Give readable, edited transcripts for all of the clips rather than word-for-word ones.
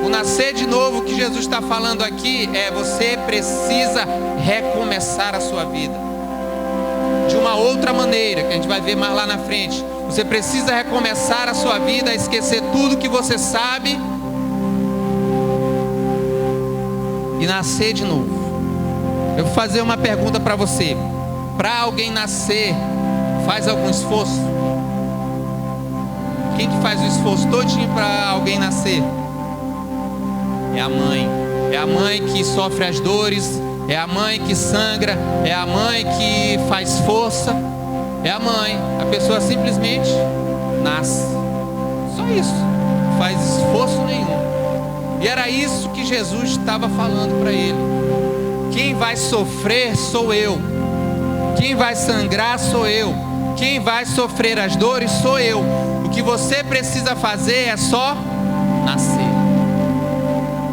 O nascer de novo que Jesus está falando aqui é: você precisa recomeçar a sua vida de uma outra maneira, que a gente vai ver mais lá na frente. Você precisa recomeçar a sua vida, esquecer tudo que você sabe e nascer de novo. Eu vou fazer uma pergunta para você. Para alguém nascer, faz algum esforço? Quem que faz o esforço todinho para alguém nascer? É a mãe. É a mãe que sofre as dores, é a mãe que sangra, é a mãe que faz força, é a mãe. A pessoa simplesmente nasce. Só isso. Não faz esforço nenhum. E era isso que Jesus estava falando para ele. Quem vai sofrer sou eu. Quem vai sangrar sou eu. Quem vai sofrer as dores sou eu. O que você precisa fazer é só nascer.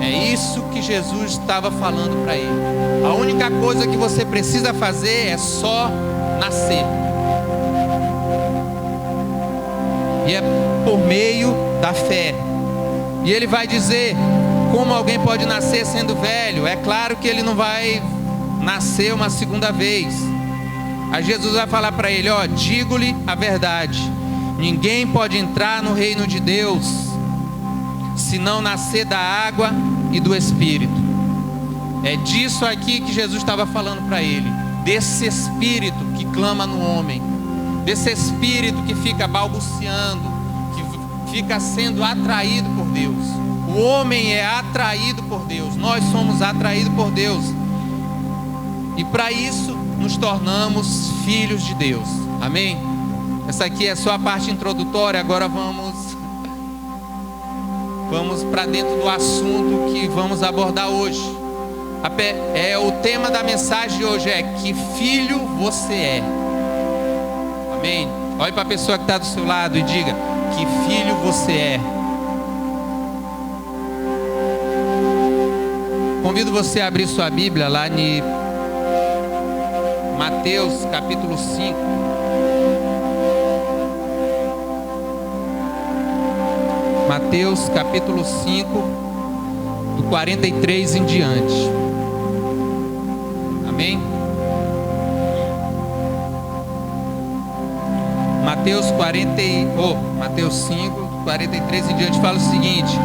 É isso que Jesus estava falando para ele. A única coisa que você precisa fazer é só nascer. E é por meio da fé. E ele vai dizer: como alguém pode nascer sendo velho? É claro que ele não vai nascer uma segunda vez. Aí Jesus vai falar para ele: ó, digo-lhe a verdade, ninguém pode entrar no reino de Deus se não nascer da água e do Espírito. É disso aqui que Jesus estava falando para ele, desse Espírito que clama no homem, desse Espírito que fica balbuciando, que fica sendo atraído por Deus. O homem é atraído por Deus, nós somos atraídos por Deus, e para isso nos tornamos filhos de Deus. Amém? Essa aqui é só a parte introdutória. Agora vamos para dentro do assunto que vamos abordar hoje. O tema da mensagem de hoje é: que filho você é. Amém? Olhe para a pessoa que está do seu lado e diga: que filho você é. Convido você a abrir sua Bíblia lá em Mateus capítulo 5. Mateus capítulo 5, do 43 em diante. Amém? Mateus 5, do 43 em diante fala o seguinte: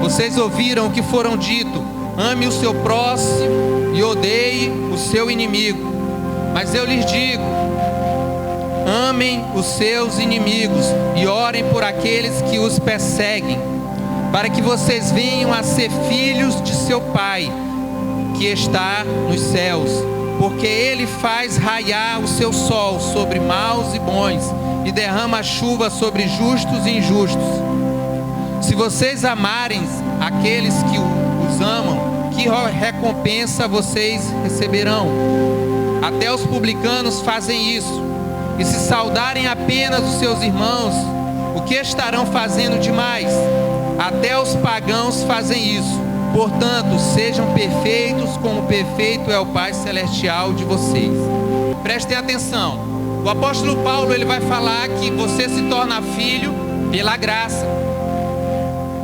vocês ouviram o que foram dito: ame o seu próximo e odeie o seu inimigo. Mas eu lhes digo: amem os seus inimigos e orem por aqueles que os perseguem, para que vocês venham a ser filhos de seu Pai que está nos céus, porque Ele faz raiar o seu sol sobre maus e bons e derrama chuva sobre justos e injustos. Se vocês amarem aqueles que os amam, que recompensa vocês receberão? Até os publicanos fazem isso. E se saudarem apenas os seus irmãos, o que estarão fazendo demais? Até os pagãos fazem isso. Portanto, sejam perfeitos como perfeito é o Pai Celestial de vocês. Prestem atenção. O apóstolo Paulo, ele vai falar que você se torna filho pela graça.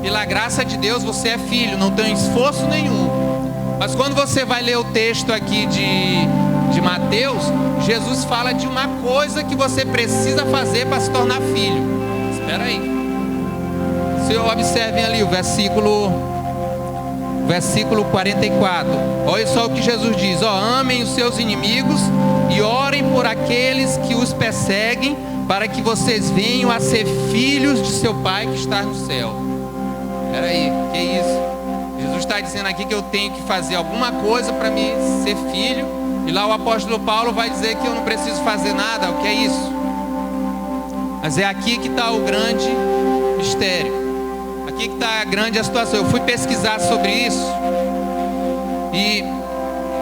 Pela graça de Deus você é filho, não tem esforço nenhum. Mas quando você vai ler o texto aqui de Mateus, Jesus fala de uma coisa que você precisa fazer para se tornar filho. Espera aí. Se observem ali o versículo 44. Olha só o que Jesus diz: amem os seus inimigos e orem por aqueles que os perseguem, para que vocês venham a ser filhos de seu Pai que está no céu. Espera aí, que isso? Jesus está dizendo aqui que eu tenho que fazer alguma coisa para me ser filho. E lá o apóstolo Paulo vai dizer que eu não preciso fazer nada. O que é isso? Mas é aqui que está o grande mistério. Aqui que está a grande situação. Eu fui pesquisar sobre isso. E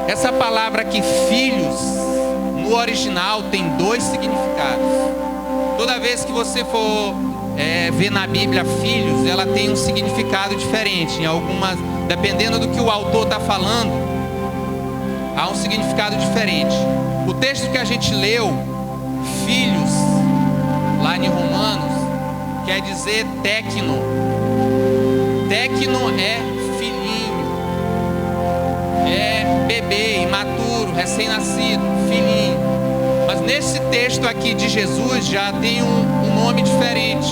essa palavra aqui, filhos, no original tem dois significados. Toda vez que você for ver na Bíblia filhos, ela tem um significado diferente. Em algumas, dependendo do que o autor está falando, há um significado diferente. O texto que a gente leu, filhos, lá em Romanos, quer dizer tecno. Tecno é bebê, imaturo, recém-nascido, filhinho. Mas nesse texto aqui de Jesus já tem um nome diferente.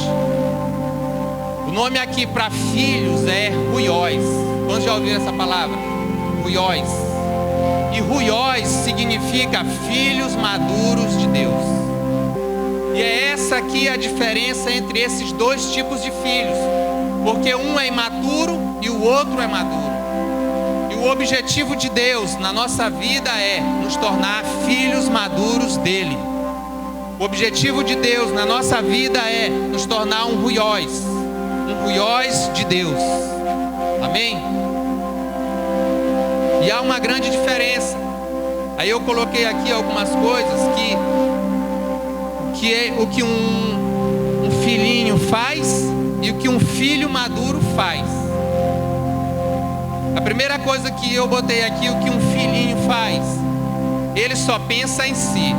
O nome aqui para filhos é ruiós. Quantos já ouviram essa palavra? Ruiós. E ruiós significa filhos maduros de Deus. E é essa aqui a diferença entre esses dois tipos de filhos. Porque um é imaturo e o outro é maduro. E o objetivo de Deus na nossa vida é nos tornar filhos maduros dele. O objetivo de Deus na nossa vida é nos tornar um ruiós de Deus. Amém? E há uma grande diferença. Aí eu coloquei aqui algumas coisas que é o que um filhinho faz e o que um filho maduro faz. A primeira coisa que eu botei aqui, o que um filhinho faz, ele só pensa em si.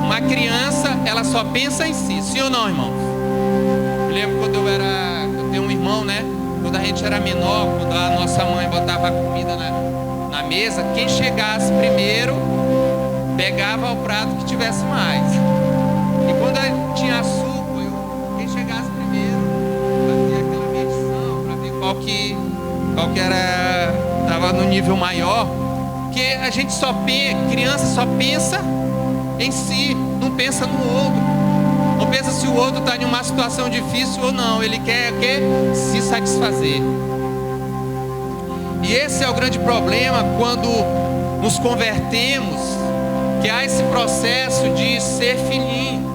Uma criança, ela só pensa em si. Sim ou não, irmãos? Eu lembro quando eu tenho um irmão, né? Quando a gente era menor, quando a nossa mãe botava a comida na mesa, quem chegasse primeiro pegava o prato que tivesse mais. E quando tinha suco, quem chegasse primeiro fazia aquela medição para ver qual que era, estava no nível maior. Porque a gente criança só pensa em si, não pensa no outro. Não pensa se o outro está em uma situação difícil ou não. Ele quer se satisfazer. E esse é o grande problema quando nos convertemos, que há esse processo de ser filhinho.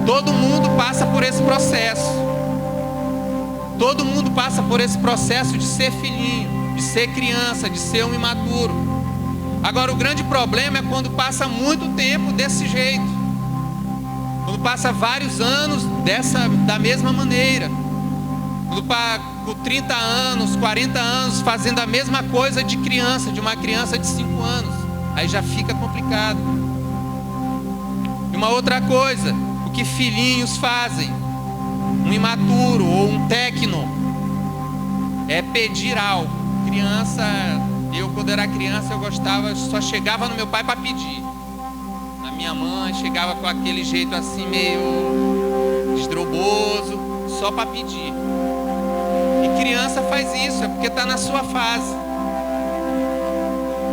Todo mundo passa por esse processo. Todo mundo passa por esse processo de ser filhinho, de ser criança, de ser um imaturo. Agora o grande problema é quando passa muito tempo desse jeito. Quando passa vários anos da mesma maneira. Quando com 30 anos, 40 anos, fazendo a mesma coisa de criança, de uma criança de 5 anos. Aí já fica complicado. E uma outra coisa, o que filhinhos fazem, um imaturo ou um técno, é pedir algo. Criança, quando era criança eu gostava, só chegava no meu pai para pedir. A minha mãe chegava com aquele jeito assim meio desdroboso, só para pedir. E criança faz isso, é porque está na sua fase.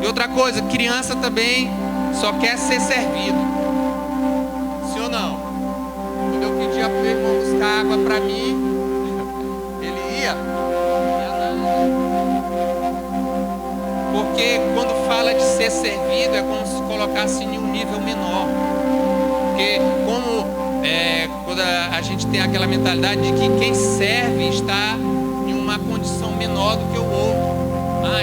E outra coisa, criança também só quer ser servido. Sim ou não? Quando eu pedia para o meu irmão buscar água para mim, ele ia não. Porque quando fala de ser servido, é como se colocasse em um nível menor. Porque quando a gente tem aquela mentalidade de que quem serve está em uma condição menor do que o outro.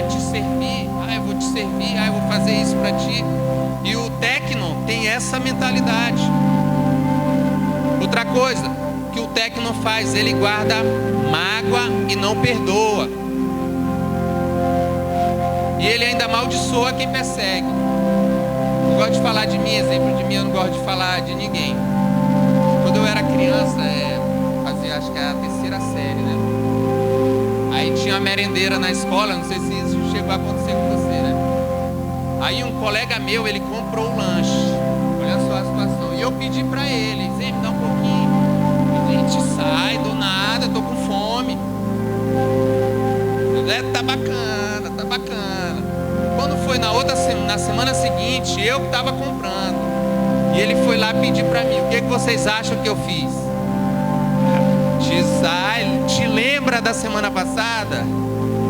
Te servir, eu vou te servir, eu vou fazer isso para ti. E o técno tem essa mentalidade. Outra coisa que o técno faz, ele guarda mágoa e não perdoa. E ele ainda amaldiçoa quem persegue. Eu gosto de falar de mim, exemplo de mim, eu não gosto de falar de ninguém. Quando eu era criança, fazia acho que é a 3ª série, né? Aí tinha uma merendeira na escola, não sei se isso chegou a acontecer com você, né? Aí um colega meu, ele comprou o lanche. Olha só a situação. E eu pedi pra ele, me dá um pouquinho. E a gente sai do nada, eu tô com fome. Tá bacana, tá bacana. Quando foi na semana seguinte, eu que estava comprando. E ele foi lá pedir para mim. O que vocês acham que eu fiz? Te lembra da semana passada?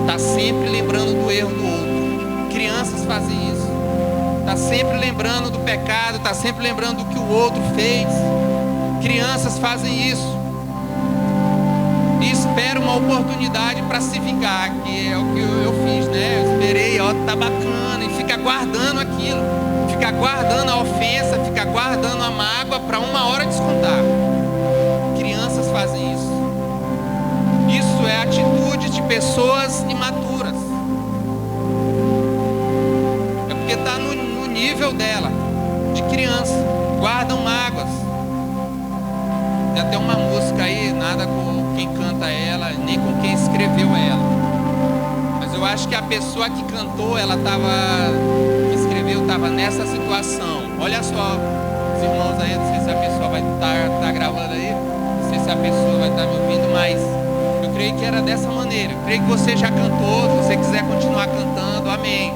Tá sempre lembrando do erro do outro. Crianças fazem isso. Tá sempre lembrando do pecado. Tá sempre lembrando do que o outro fez. Crianças fazem isso. E espera uma oportunidade para se vingar, que é o que eu fiz, né? Eu esperei, tá bacana, e fica guardando aquilo, fica guardando a ofensa, fica guardando a mágoa para uma hora descontar. Crianças fazem isso. Isso é atitude de pessoas imaturas. É porque está no nível dela, de criança, guardam mágoas. Tem até uma música aí, nada com quem canta ela, nem com quem escreveu ela. Mas eu acho que a pessoa que cantou, que escreveu, estava nessa situação. Olha só, os irmãos aí, não sei se a pessoa vai estar gravando aí, não sei se a pessoa vai estar me ouvindo, mas eu creio que era dessa maneira. Eu creio que você já cantou, se você quiser continuar cantando, amém.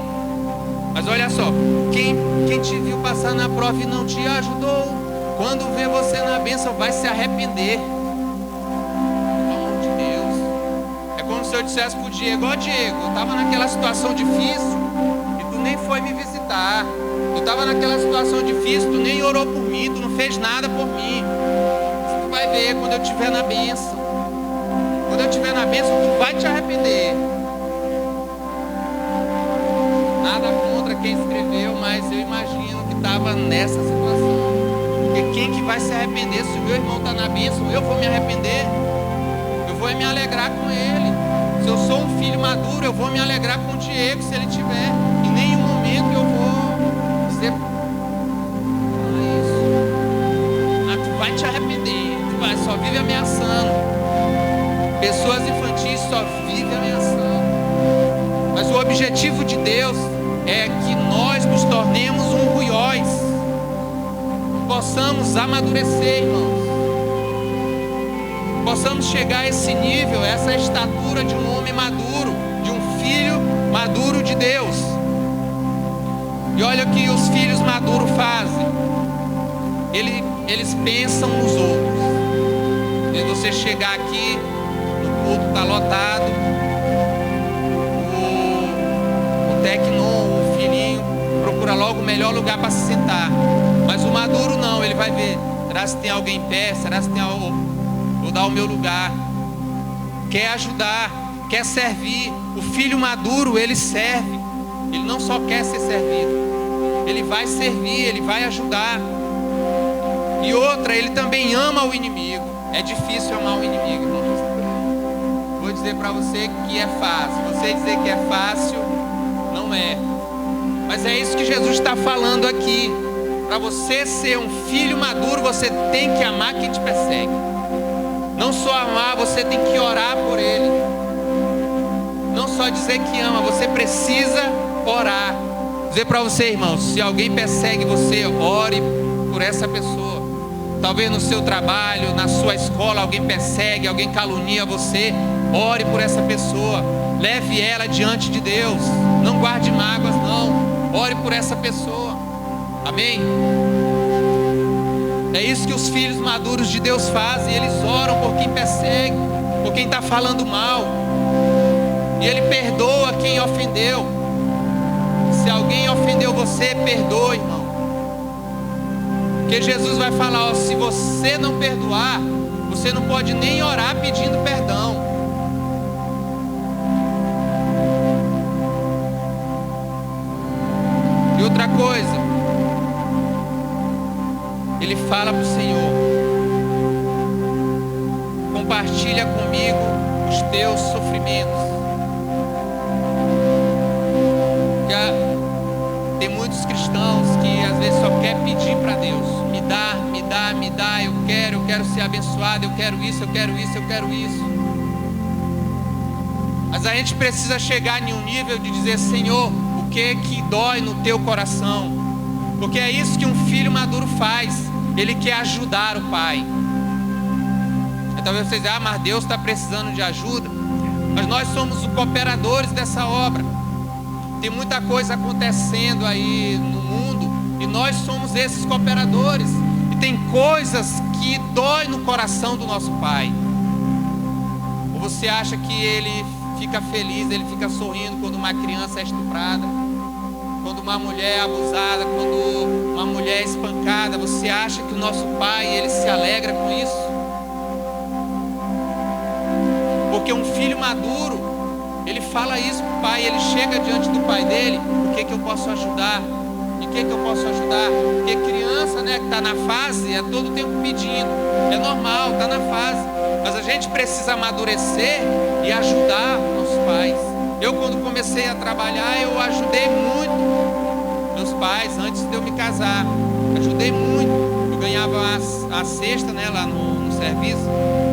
Mas olha só, quem te viu passar na prova e não te ajudou, quando vê você na bênção, vai se arrepender. Se eu dissesse pro Diego, ó Diego, eu estava naquela situação difícil e tu nem foi me visitar. Eu estava naquela situação difícil, tu nem orou por mim, tu não fez nada por mim. Mas tu vai ver quando eu estiver na bênção. Quando eu estiver na bênção, tu vai te arrepender. Nada contra quem escreveu, mas eu imagino que estava nessa situação. Porque quem que vai se arrepender? Se o meu irmão está na bênção, eu vou me arrepender. Eu vou me alegrar com ele. Se eu sou um filho maduro, eu vou me alegrar com o Diego, se ele tiver. Em nenhum momento eu vou dizer isso. Ah, tu vai te arrepender, tu só vive ameaçando. Pessoas infantis só vivem ameaçando. Mas o objetivo de Deus é que nós nos tornemos um ruiós, possamos amadurecer, irmãos. Possamos chegar a esse nível, essa estatura de um homem maduro, de um filho maduro de Deus. E olha o que os filhos maduros fazem. Eles pensam nos outros. E você chegar aqui, no culto está lotado, o tecnon, o filhinho, procura logo o melhor lugar para se sentar. Mas o maduro não, ele vai ver, será se tem alguém em pé, será se tem algo. Vou dar o meu lugar. Quer ajudar, quer servir. O filho maduro, ele serve. Ele não só quer ser servido, ele vai servir, ele vai ajudar. E outra, ele também ama o inimigo. É difícil amar o inimigo, irmãos. Vou dizer para você que é fácil. Você dizer que é fácil, não é. Mas é isso que Jesus está falando aqui. Para você ser um filho maduro, você tem que amar quem te persegue. Não só amar, você tem que orar por ele. Não só dizer que ama, você precisa orar. Dizer para você, irmão, se alguém persegue você, ore por essa pessoa. Talvez no seu trabalho, na sua escola, alguém persegue, alguém calunia você, ore por essa pessoa. Leve ela diante de Deus. Não guarde mágoas, não. Ore por essa pessoa. Amém? É isso que os filhos maduros de Deus fazem. Eles oram por quem persegue, por quem está falando mal. E ele perdoa quem ofendeu. Se alguém ofendeu você, perdoe, irmão. Porque Jesus vai falar, ó, se você não perdoar, você não pode nem orar pedindo perdão. E outra coisa, ele fala para o Senhor, compartilha comigo os teus sofrimentos. Tem muitos cristãos que às vezes só quer pedir para Deus, me dá, me dá, me dá, eu quero ser abençoado, eu quero isso, eu quero isso, eu quero isso. Mas a gente precisa chegar em um nível de dizer, Senhor, o que dói no teu coração? Porque é isso que um filho maduro faz. Ele quer ajudar o pai. Talvez vocês digam, mas Deus está precisando de ajuda. Mas nós somos os cooperadores dessa obra. Tem muita coisa acontecendo aí no mundo e nós somos esses cooperadores. E tem coisas que dói no coração do nosso pai. Ou você acha que ele fica feliz, ele fica sorrindo quando uma criança é estuprada, quando uma mulher é abusada, quando uma mulher é espancada? Você acha que o nosso pai, ele se alegra com isso? Porque um filho maduro, ele fala isso para o pai, ele chega diante do pai dele, o que eu posso ajudar? Em que eu posso ajudar? Porque criança, né, que está na fase, é todo tempo pedindo, é normal, está na fase. Mas a gente precisa amadurecer e ajudar nossos pais. Eu, quando comecei a trabalhar, eu ajudei muito meus pais antes de eu me casar. Ajudei muito. Eu ganhava a cesta, né, lá no serviço.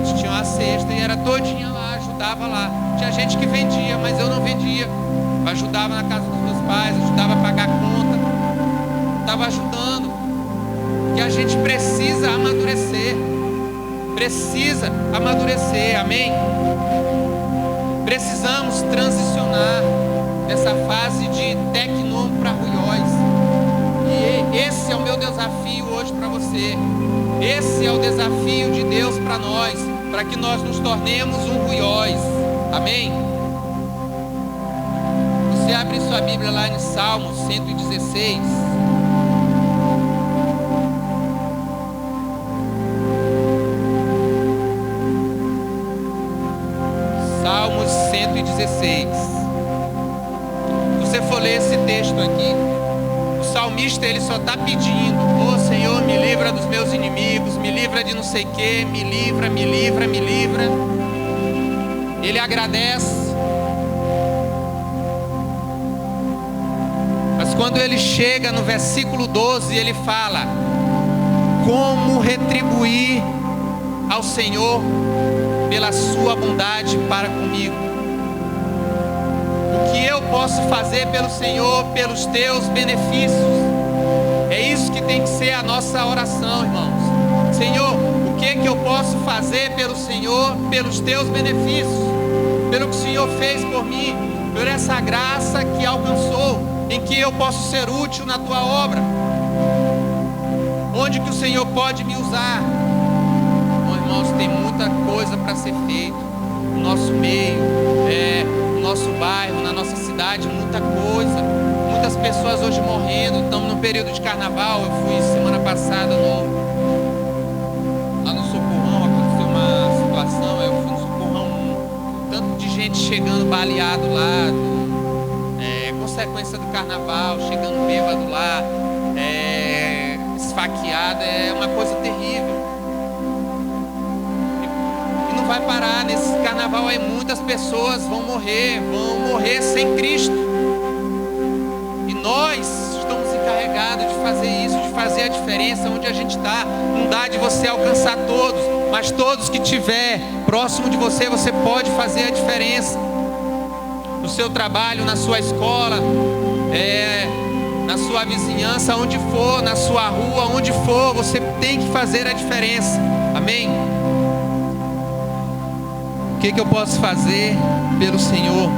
Eles tinham a cesta e era todinha lá, ajudava lá. Tinha gente que vendia, mas eu não vendia. ajudava na casa dos meus pais, ajudava a pagar a conta, estava ajudando. Que a gente precisa amadurecer. Precisa amadurecer, amém? Precisamos transicionar dessa fase de tecnon para ruiós. E esse é o meu desafio hoje para você. Esse é o desafio de Deus para nós, para que nós nos tornemos um ruiós, amém? Você abre sua Bíblia lá em Salmos 116. Salmos 116. Se você for ler esse texto aqui, o salmista ele só está pedindo: ô Senhor, me livra dos meus inimigos, me livra de não sei o que, me livra, me livra, me livra. Ele agradece. Mas quando ele chega no versículo 12, ele fala: como retribuir ao Senhor pela sua bondade para comigo? O que eu posso fazer pelo Senhor, pelos teus benefícios? É isso que tem que ser a nossa oração, irmãos. Senhor, o que eu posso fazer pelo Senhor, pelos teus benefícios? Pelo que o Senhor fez por mim, por essa graça que alcançou, em que eu posso ser útil na tua obra. Onde que o Senhor pode me usar? Bom, irmãos, tem muita coisa para ser feito no nosso meio, no nosso bairro, na nossa cidade, muita coisa. Muitas pessoas hoje morrendo. Estamos no período de carnaval. Eu fui semana passada lá no Socorrão, aconteceu uma situação. Eu fui no Socorrão, tanto de gente chegando baleado lá, consequência do carnaval, chegando bêbado lá, esfaqueado, é uma coisa terrível. E não vai parar. Nesse carnaval aí muitas pessoas vão morrer sem Cristo. E nós estamos encarregados de fazer isso, de fazer a diferença onde a gente está. Não dá de você alcançar todos, mas todos que estiver próximo de você, você pode fazer a diferença. No seu trabalho, na sua escola, na sua vizinhança, onde for, na sua rua, onde for, você tem que fazer a diferença, amém? O que eu posso fazer pelo Senhor?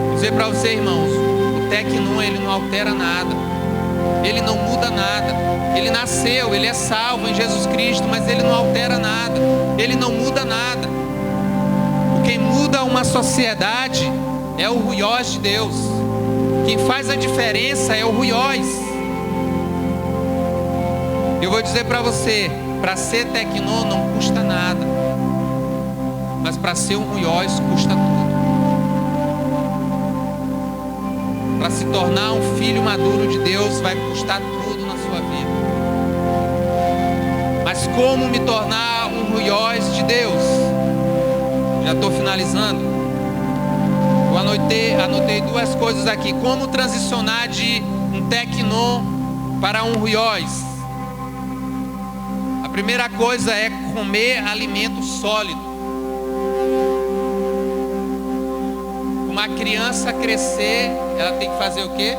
Vou dizer para você, irmãos, o tecnon ele não altera nada, ele não muda nada. Ele nasceu, ele é salvo em Jesus Cristo, mas ele não altera nada, ele não muda nada. Quem muda uma sociedade é o ruiós de Deus. Quem faz a diferença é o ruiós. Eu vou dizer para você, para ser tecnon não custa nada, mas para ser um ruiós custa tudo. Para se tornar um filho maduro de Deus vai custar tudo na sua vida. Mas como me tornar um ruiós de Deus? Já estou finalizando. Eu anotei duas coisas aqui. Como transicionar de um tecnon para um ruiós? A primeira coisa é comer alimento sólido. Uma criança crescer, ela tem que fazer o quê?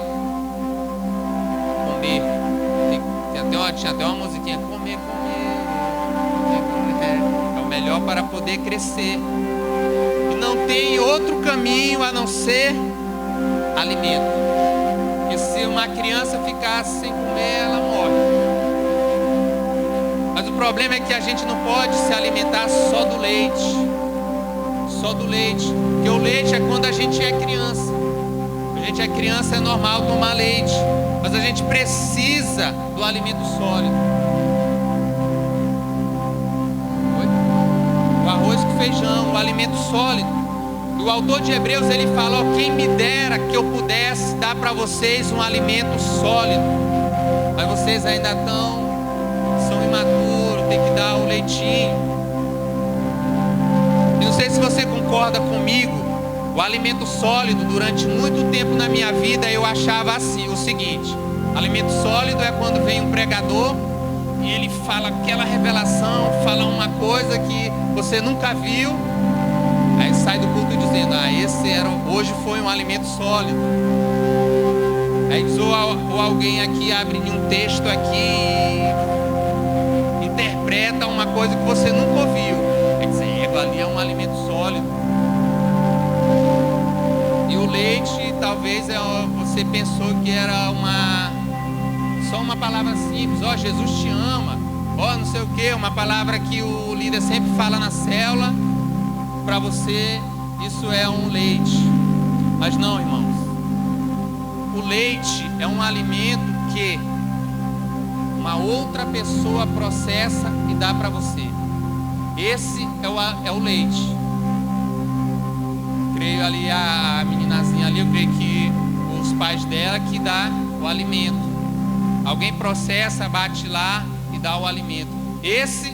Comer. Tinha até uma musiquinha: comer, comer. É o melhor para poder crescer. Não tem outro caminho a não ser alimento. Porque se uma criança ficasse sem comer, ela morre. Mas o problema é que a gente não pode se alimentar só do leite. Só do leite. Porque o leite é quando a gente é criança. A gente é criança, é normal tomar leite. Mas a gente precisa do alimento sólido. O arroz com feijão, o alimento sólido. O autor de Hebreus ele fala: quem me dera que eu pudesse dar para vocês um alimento sólido, mas vocês ainda são imaturos, tem que dar o leitinho. Eu não sei se você concorda comigo. O alimento sólido, durante muito tempo na minha vida eu achava assim, o seguinte: alimento sólido é quando vem um pregador e ele fala aquela revelação, fala uma coisa que você nunca viu. Aí sai do culto dizendo: esse hoje foi um alimento sólido. Aí diz, ou alguém aqui abre um texto aqui e interpreta uma coisa que você nunca ouviu. Quer dizer, ali é um alimento sólido. E o leite, talvez você pensou que era só uma palavra simples. Ó, Jesus te ama. Ó, não sei o que, uma palavra que o líder sempre fala na célula. Para você, isso é um leite. Mas não, irmãos. O leite é um alimento que uma outra pessoa processa e dá para você. Esse é o leite. Creio ali a meninazinha ali, eu creio que os pais dela que dá o alimento. Alguém processa, bate lá e dá o alimento. Esse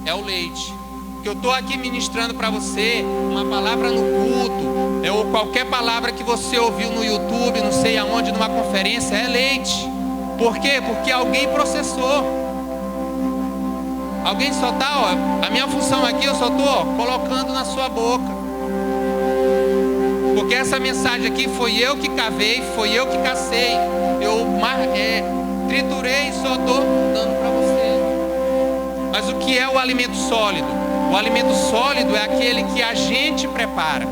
é o leite. Que eu estou aqui ministrando para você uma palavra no culto, ou qualquer palavra que você ouviu no YouTube, não sei aonde, numa conferência, é leite. Por quê? Porque alguém processou. Alguém só está, a minha função aqui, eu só estou colocando na sua boca. Porque essa mensagem aqui foi eu que cavei, foi eu que cacei. Eu triturei e só estou dando para você. Mas o que é o alimento sólido? O alimento sólido é aquele que a gente prepara.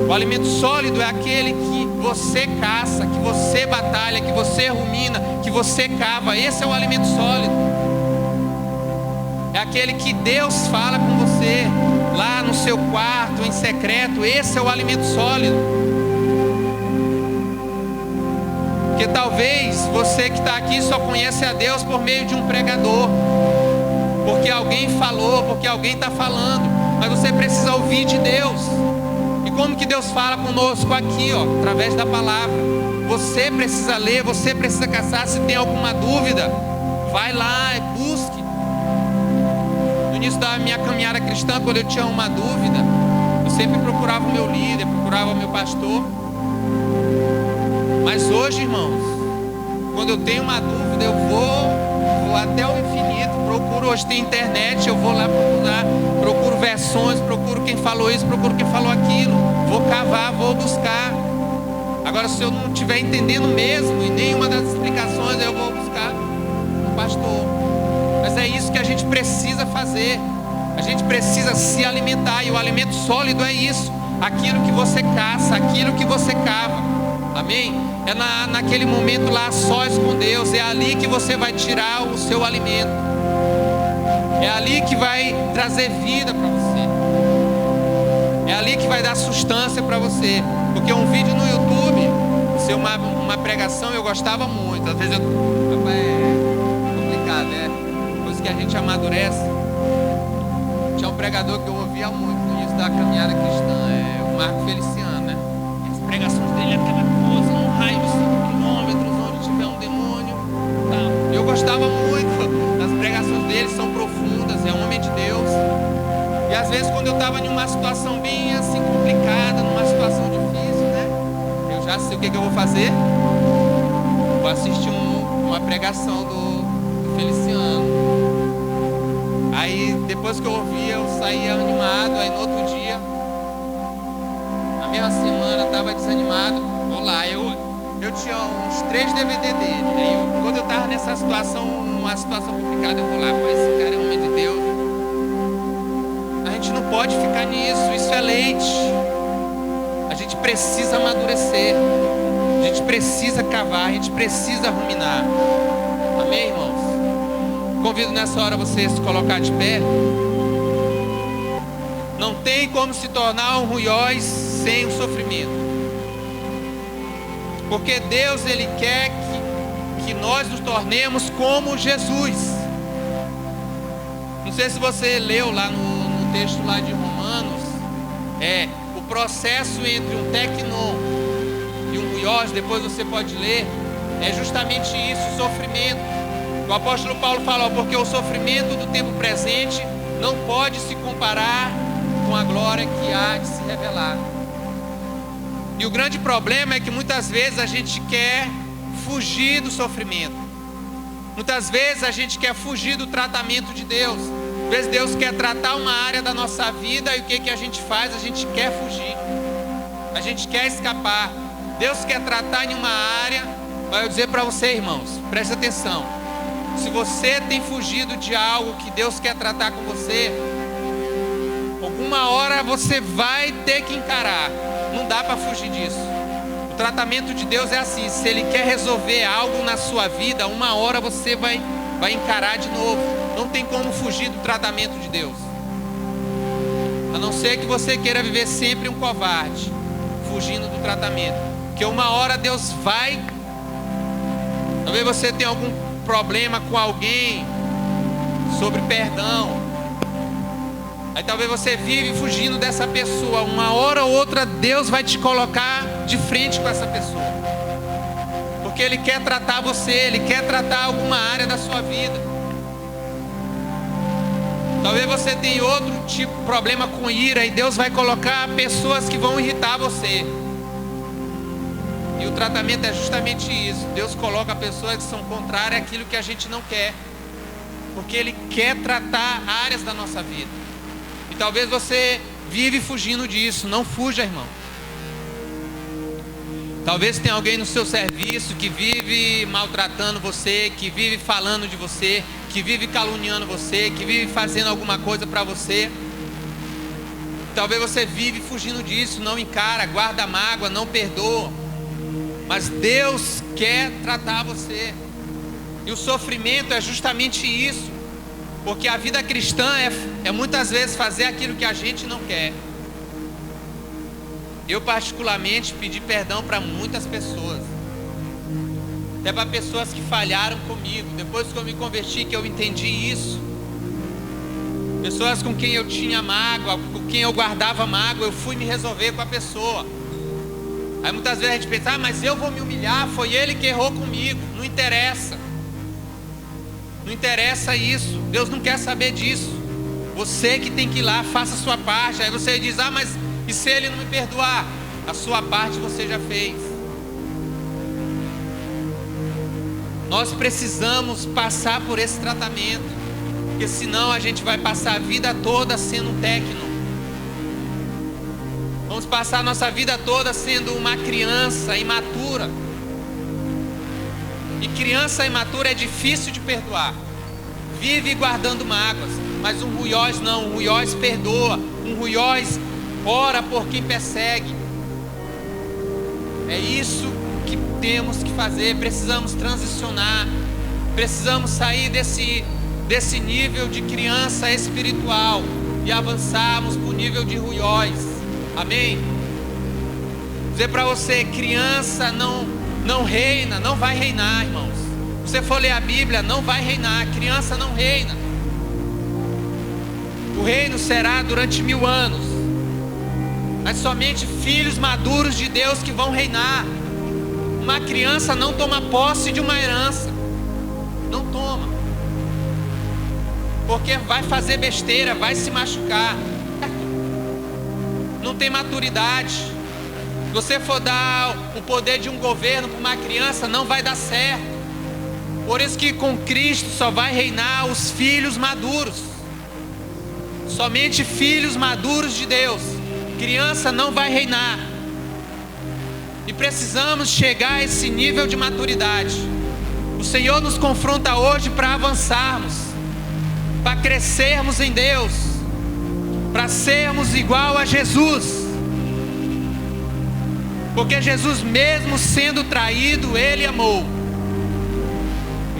O alimento sólido é aquele que você caça, que você batalha, que você rumina, que você cava. Esse é o alimento sólido. É aquele que Deus fala com você lá no seu quarto, em secreto. Esse é o alimento sólido. Porque talvez você que está aqui só conhece a Deus por meio de um pregador, porque alguém falou, porque alguém está falando. Mas você precisa ouvir de Deus. E como que Deus fala conosco aqui, através da palavra. Você precisa ler, você precisa caçar. Se tem alguma dúvida, vai lá e busque. No início da minha caminhada cristã, quando eu tinha uma dúvida, eu sempre procurava o meu líder, procurava o meu pastor. Mas hoje, irmãos, quando eu tenho uma dúvida, eu vou até o infinito. Procuro, hoje tem internet, eu vou lá procurar, procuro versões, procuro quem falou isso, procuro quem falou aquilo, vou cavar, vou buscar. Agora, se eu não estiver entendendo mesmo em nenhuma das explicações, eu vou buscar um pastor. Mas é isso que a gente precisa fazer. A gente precisa se alimentar, e o alimento sólido é isso, aquilo que você caça, aquilo que você cava. Amém? É naquele momento lá sós com Deus. É ali que você vai tirar o seu alimento. É ali que vai trazer vida para você. É ali que vai dar sustância para você. Porque um vídeo no YouTube, ser uma pregação, eu gostava muito. Às vezes é complicado, né? Coisa que a gente amadurece. Tinha um pregador que eu ouvia muito no início da caminhada cristã, o Marco Feliciano, né? As pregações dele é aquela coisa, um raio de 5 quilômetros, onde tiver um demônio, tá? Eu gostava muito das pregações dele, são profundas, é um homem de Deus. E às vezes quando eu estava em uma situação bem assim complicada, numa situação difícil, né? Eu já sei o que eu vou fazer. Vou assistir uma pregação do Feliciano. Aí depois que eu ouvia, eu saía animado. Aí no outro dia, na mesma semana, estava desanimado. Vou lá, eu tinha uns 3 DVD dele. Aí quando eu estava nessa situação, uma situação complicada, eu vou lá, pô, esse cara é homem de Deus. A gente não pode ficar nisso, isso é leite. A gente precisa amadurecer. A gente precisa cavar, a gente precisa ruminar. Amém, irmãos? Convido nessa hora você se colocar de pé. Não tem como se tornar um ruiós sem o sofrimento. Porque Deus, Ele quer que nós nos tornemos como Jesus. Não sei se você leu lá no texto lá de Romanos, o processo entre um tecnon e um ruiós, depois você pode ler, é justamente isso, o sofrimento. O apóstolo Paulo fala, porque o sofrimento do tempo presente não pode se comparar com a glória que há de se revelar. E o grande problema é que muitas vezes a gente quer fugir do sofrimento. Muitas vezes a gente quer fugir do tratamento de Deus. Às vezes Deus quer tratar uma área da nossa vida e o que a gente faz? A gente quer fugir, a gente quer escapar. Deus quer tratar em uma área, mas eu dizer para você, irmãos, preste atenção. Se você tem fugido de algo que Deus quer tratar com você, alguma hora você vai ter que encarar. Não dá para fugir disso. O tratamento de Deus é assim: se Ele quer resolver algo na sua vida, uma hora você vai encarar de novo. Não tem como fugir do tratamento de Deus, a não ser que você queira viver sempre um covarde, fugindo do tratamento. Porque uma hora Deus vai. Talvez você tenha algum problema com alguém sobre perdão. Aí talvez você vive fugindo dessa pessoa. Uma hora ou outra Deus vai te colocar de frente com essa pessoa, porque Ele quer tratar você, Ele quer tratar alguma área da sua vida. Talvez você tenha outro tipo de problema com ira, e Deus vai colocar pessoas que vão irritar você. E o tratamento é justamente isso. Deus coloca pessoas que são contrárias àquilo que a gente não quer, porque Ele quer tratar áreas da nossa vida. E talvez você vive fugindo disso. Não fuja, irmão. Talvez tenha alguém no seu serviço que vive maltratando você, que vive falando de você, que vive caluniando você, que vive fazendo alguma coisa para você. Talvez você vive fugindo disso, não encara, guarda mágoa, não perdoa. Mas Deus quer tratar você. E o sofrimento é justamente isso. Porque a vida cristã é muitas vezes fazer aquilo que a gente não quer. Eu particularmente pedi perdão para muitas pessoas, até para pessoas que falharam comigo. Depois que eu me converti, que eu entendi isso. Pessoas com quem eu tinha mágoa, com quem eu guardava mágoa, eu fui me resolver com a pessoa. Aí muitas vezes a gente pensa: mas eu vou me humilhar, foi ele que errou comigo. Não interessa. Não interessa isso. Deus não quer saber disso. Você que tem que ir lá, faça a sua parte. Aí você diz: mas e se ele não me perdoar? A sua parte você já fez. Nós precisamos passar por esse tratamento, porque senão a gente vai passar a vida toda sendo um técnico. Vamos passar a nossa vida toda sendo uma criança imatura. E criança imatura é difícil de perdoar. Vive guardando mágoas. Mas um ruiós não. Um ruiós perdoa. Um ruiós ora por quem persegue. É isso que temos que fazer. Precisamos transicionar. Precisamos sair desse nível de criança espiritual e avançarmos para o nível de ruiós. Amém? Vou dizer para você: criança não reina, não vai reinar, irmãos. Se você for ler a Bíblia, não vai reinar. Criança não reina. O reino será durante 1000 anos. Mas somente filhos maduros de Deus que vão reinar. Uma criança não toma posse de uma herança. Não toma. Porque vai fazer besteira, vai se machucar. Não tem maturidade. Se você for dar o poder de um governo para uma criança, não vai dar certo. Por isso que com Cristo só vai reinar os filhos maduros. Somente filhos maduros de Deus. Criança não vai reinar. E precisamos chegar a esse nível de maturidade. O Senhor nos confronta hoje para avançarmos, para crescermos em Deus, para sermos igual a Jesus. Porque Jesus, mesmo sendo traído, Ele amou.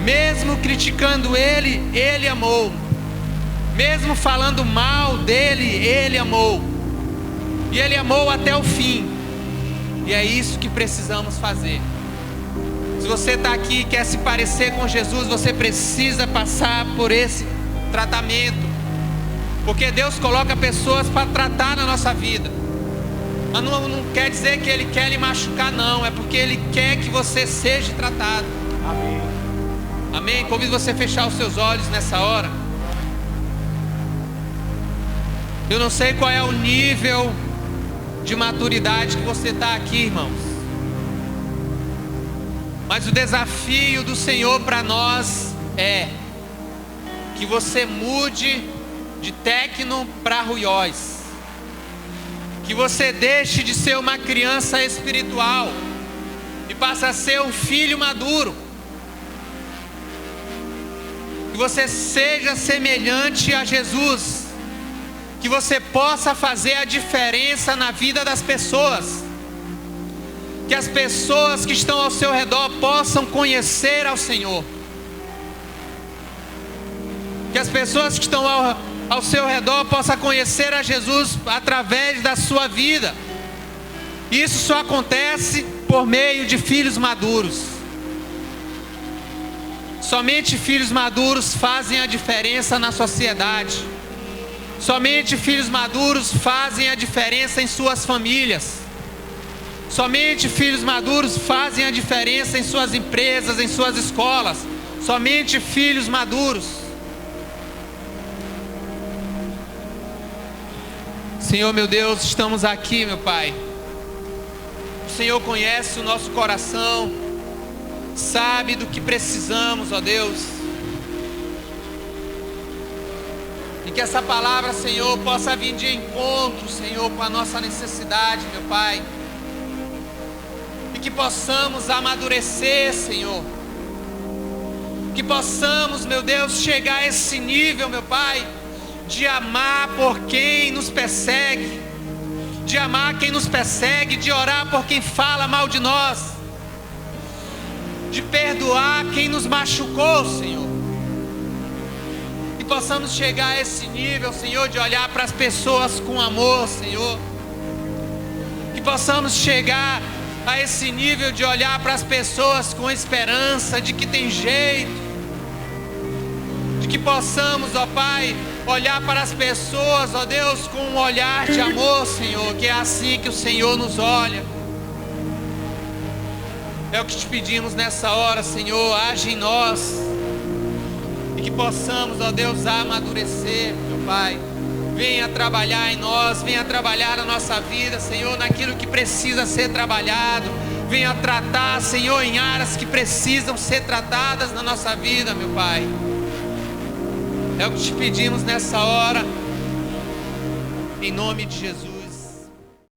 Mesmo criticando Ele, Ele amou. Mesmo falando mal dEle, Ele amou. E Ele amou até o fim. E é isso que precisamos fazer. Se você está aqui e quer se parecer com Jesus, você precisa passar por esse tratamento. Porque Deus coloca pessoas para tratar na nossa vida. Mas não quer dizer que Ele quer lhe machucar, não. É porque Ele quer que você seja tratado. Amém. Amém? Convido você a fechar os seus olhos nessa hora. Eu não sei qual é o nível de maturidade que você está aqui, irmãos. Mas o desafio do Senhor para nós é que você mude de Tecno para Ruiós. Que você deixe de ser uma criança espiritual e passe a ser um filho maduro. Que você seja semelhante a Jesus. Que você possa fazer a diferença na vida das pessoas. Que as pessoas que estão ao seu redor possam conhecer ao Senhor. Que as pessoas que estão ao seu redor possam conhecer a Jesus através da sua vida. Isso só acontece por meio de filhos maduros. Somente filhos maduros fazem a diferença na sociedade. Somente filhos maduros fazem a diferença em suas famílias. Somente filhos maduros fazem a diferença em suas empresas, em suas escolas. Somente filhos maduros. Senhor meu Deus, estamos aqui, meu Pai. O Senhor conhece o nosso coração, sabe do que precisamos, ó Deus. E que essa palavra, Senhor, possa vir de encontro, Senhor, com a nossa necessidade, meu Pai. E que possamos amadurecer, Senhor. Que possamos, meu Deus, chegar a esse nível, meu Pai, de amar por quem nos persegue, de amar quem nos persegue, de orar por quem fala mal de nós, de perdoar quem nos machucou, Senhor. Que possamos chegar a esse nível, Senhor, de olhar para as pessoas com amor, Senhor. Que possamos chegar a esse nível de olhar para as pessoas com esperança de que tem jeito. De que possamos, ó Pai, olhar para as pessoas, ó Deus, com um olhar de amor, Senhor, que é assim que o Senhor nos olha. É o que te pedimos nessa hora, Senhor, age em nós. E que possamos, ó Deus, amadurecer, meu Pai. Venha trabalhar em nós, venha trabalhar na nossa vida, Senhor, naquilo que precisa ser trabalhado. Venha tratar, Senhor, em áreas que precisam ser tratadas na nossa vida, meu Pai. É o que te pedimos nessa hora, em nome de Jesus.